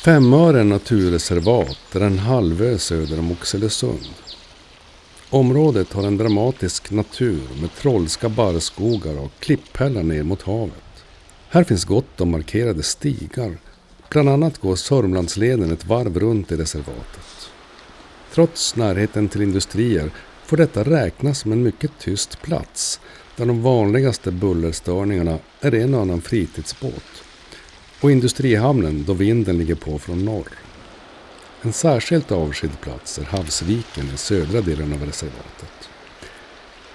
Femören naturreservat är en halvö söder om Oxelösund. Området har en dramatisk natur med trollska barrskogar och klipphällar ner mot havet. Här finns gott om markerade stigar. Bland annat går Sörmlandsleden ett varv runt i reservatet. Trots närheten till industrier får detta räknas som en mycket tyst plats där de vanligaste bullerstörningarna är en och annan fritidsbåt och industrihamnen då vinden ligger på från norr. En särskilt avskild plats är Havsviken i södra delen av reservatet.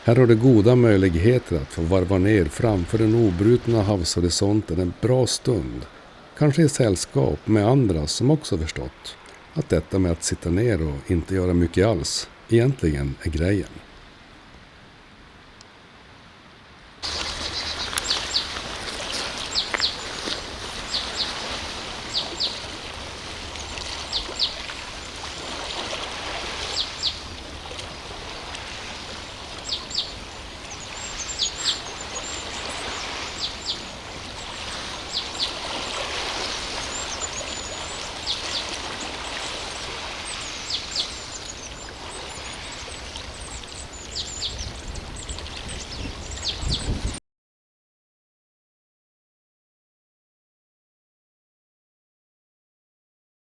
Här har det goda möjligheter att få varva ner framför den obrutna havshorisonten en bra stund, kanske i sällskap med andra som också förstått att detta med att sitta ner och inte göra mycket alls egentligen är grejen.